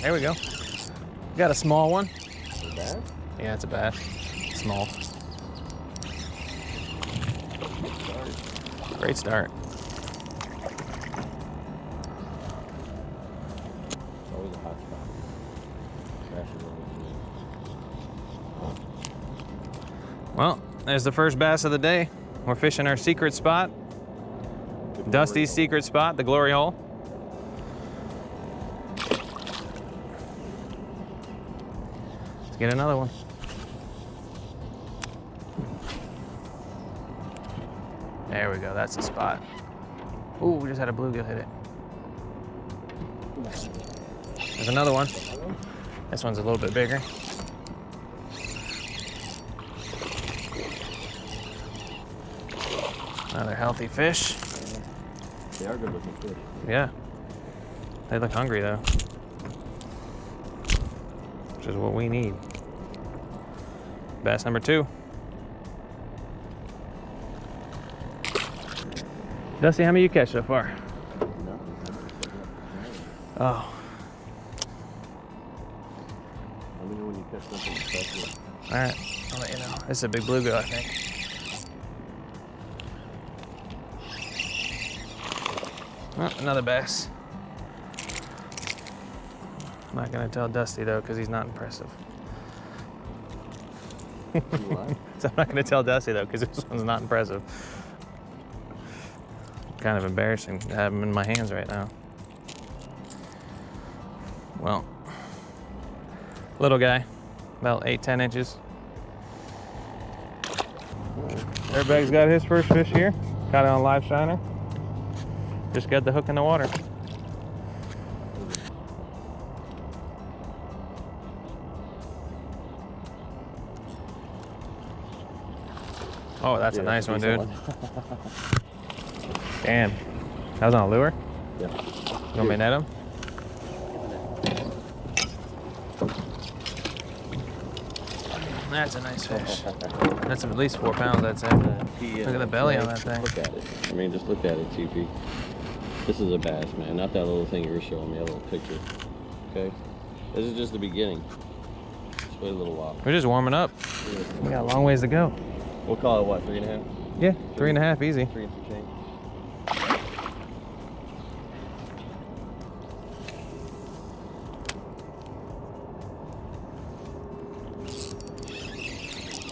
There we go. Got a small one. A bass? Yeah, it's a bass. Small. Great start. Always a hot spot. Bass is always good. Well, there's the first bass of the day. We're fishing our secret spot. Dusty's secret spot, the glory hole. Let's get another one. There we go, that's the spot. Ooh, we just had a bluegill hit it. There's another one. This one's a little bit bigger. Another healthy fish. They are good looking fish. Yeah. They look hungry though. Which is what we need. Bass number 2. Dusty, how many you catch so far? Oh. Let me know when you catch something special. All right, I'll let you know. This is a big bluegill, I think. Oh, another bass. I'm not gonna tell Dusty though, because he's not impressive. So I'm not gonna tell Dusty though, because this one's not impressive. Kind of embarrassing to have him in my hands right now. Well, little guy, about 8-10 inches. Dirtbag's got his first fish here. Got it on live shiner. Just got the hook in the water. Oh, that's a nice one, dude. Damn. That was on a lure? Yeah. You want me to net him? That's a nice fish. That's at least 4 pounds, I'd say. Look at the belly on that thing. Look at it. I mean, just look at it, TP. This is a bass, man. Not that little thing you were showing me, a little picture. Okay? This is just the beginning. Just wait a little while. We're just warming up. We got a long ways to go. We'll call it what, 3.5? Yeah, 3.5, easy. 3 and some change.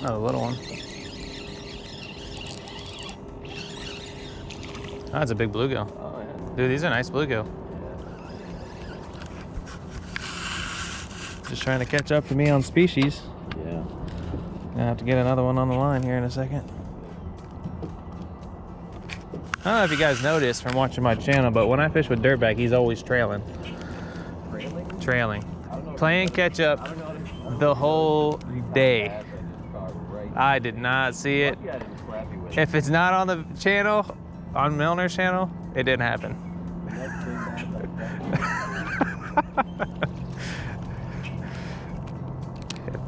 Oh, a little one. Oh, that's a big bluegill. Oh, yeah. Dude, these are nice bluegill. Just trying to catch up to me on species. Yeah. Gonna have to get another one on the line here in a second. I don't know if you guys noticed from watching my channel, but when I fish with Dirtbag, he's always trailing. Trailing? Trailing. Playing catch up the whole day. I did not see it. If it's not on the channel, on Milner's channel, it didn't happen.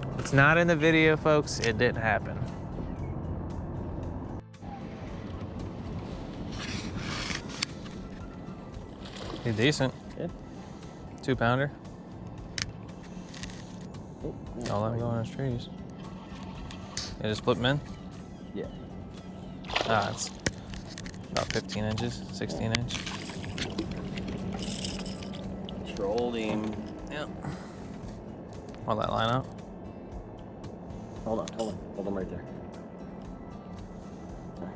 If it's not in the video, folks, it didn't happen. He's decent. Yeah. 2-pounder. Oh, I'll let him go on his trees. Yeah, just flip him in? Yeah. Ah, it's about 15 inches, 16 inch. Trolled him. Yep. Want that line out? Hold on right there. All right,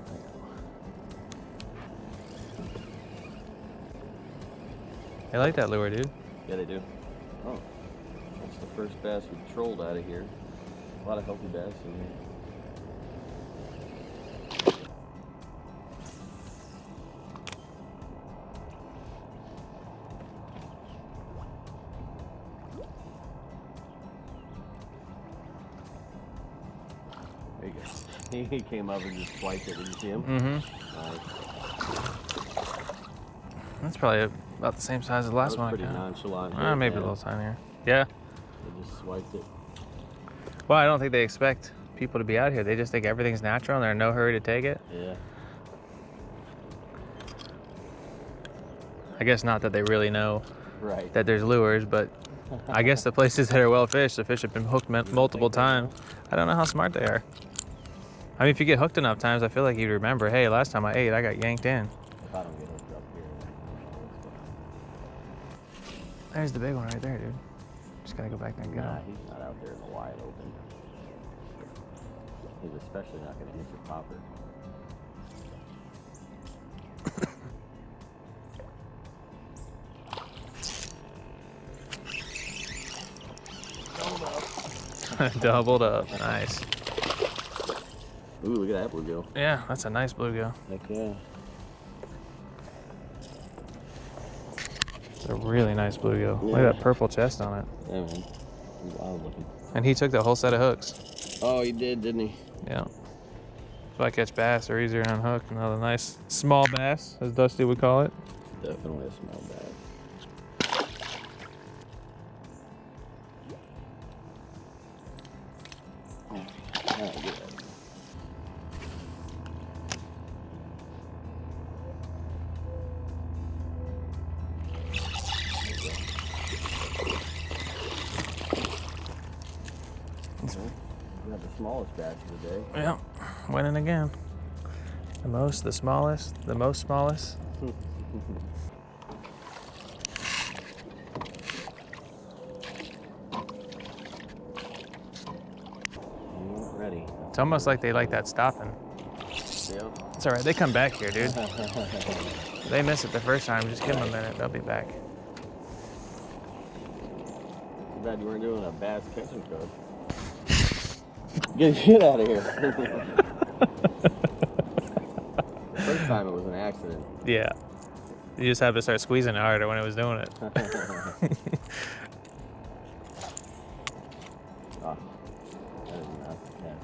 I like that lure, dude. yeah, they do. Oh, that's the first bass we trolled out of here. A lot of healthy bass in here. There you go. He came up and just swiped it. Did you see him? Mm-hmm. Nice. That's probably about the same size as the last one. Pretty nonchalant. Maybe a little tinier. Yeah. They just swiped it. Well, I don't think they expect people to be out here. They just think everything's natural and they're in no hurry to take it. Yeah. I guess not that they really know Right. that there's lures, but I guess the places that are well fished, the fish have been hooked multiple times. I don't know how smart they are. I mean, if you get hooked enough times, I feel like you'd remember, hey, last time I ate, I got yanked in. If I don't get hooked up here, then There's the big one right there, dude. Just gotta go back there and get nah, him. he's not out there in the wide open. He's especially not gonna hit your popper. Doubled up. Nice. Ooh, look at that bluegill. Yeah, that's a nice bluegill. Heck yeah. It's a really nice bluegill. Yeah. Look at that purple chest on it. Yeah, man. He's wild looking. And he took the whole set of hooks. Oh, he did, didn't he? Yeah. So I catch bass are easier on hook. Another nice small bass, as Dusty would call it. Definitely a small bag. We got the smallest batch of the day. Yeah, winning again. The most, the smallest, the most smallest. Ready. It's almost like they like that stopping. Yep. It's all right, they come back here, dude. They miss it the first time, just give them a minute, they'll be back. Too bad you weren't doing a bass catch and cook. Get shit out of here. First time it was an accident. Yeah. You just have to start squeezing it harder when it was doing it. Oh, that is not the catch.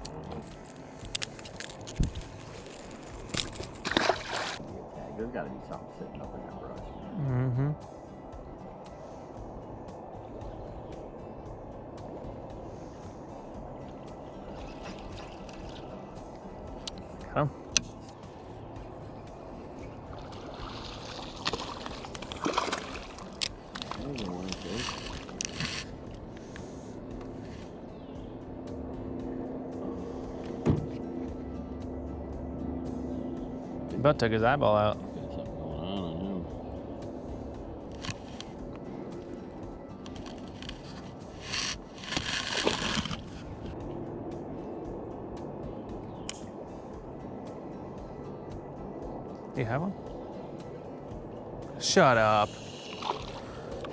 There's got to be something sitting up in that brush. Mm-hmm. Come. About took his eyeball out. Got something going on him. Do you have one? Shut up.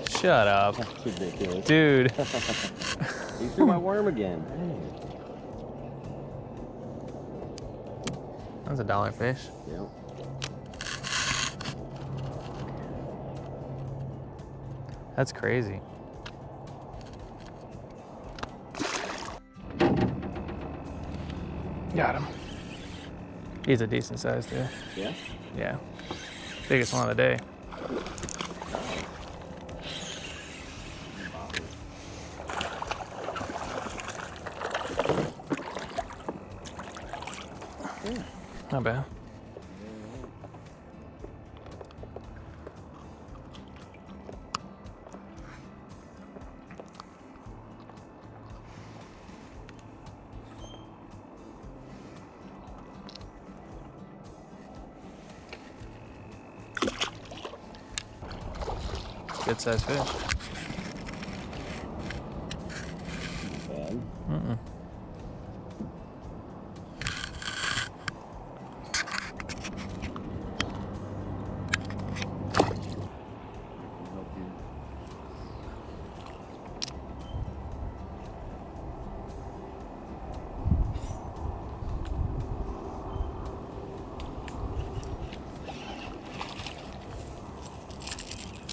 Shut up. That's ridiculous. Dude. He threw my worm again. Dang. That's a dollar fish. Yep. That's crazy. Got him. He's a decent size too. Yeah? Yeah. Biggest one of the day. Not bad. Good sized fish. Bad. Mm-mm.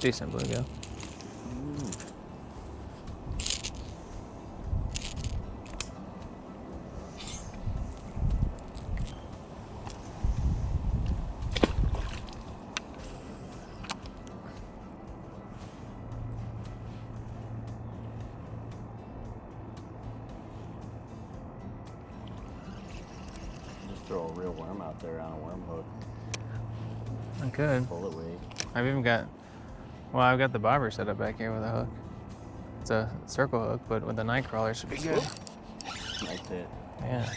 Decent bluegill. Just throw a real worm out there on a worm hook. I could. Pull it weight. I've even got, well, I've got the bobber set up back here with a hook. It's a circle hook, but with a night crawler should be good. Nice hit. Yeah.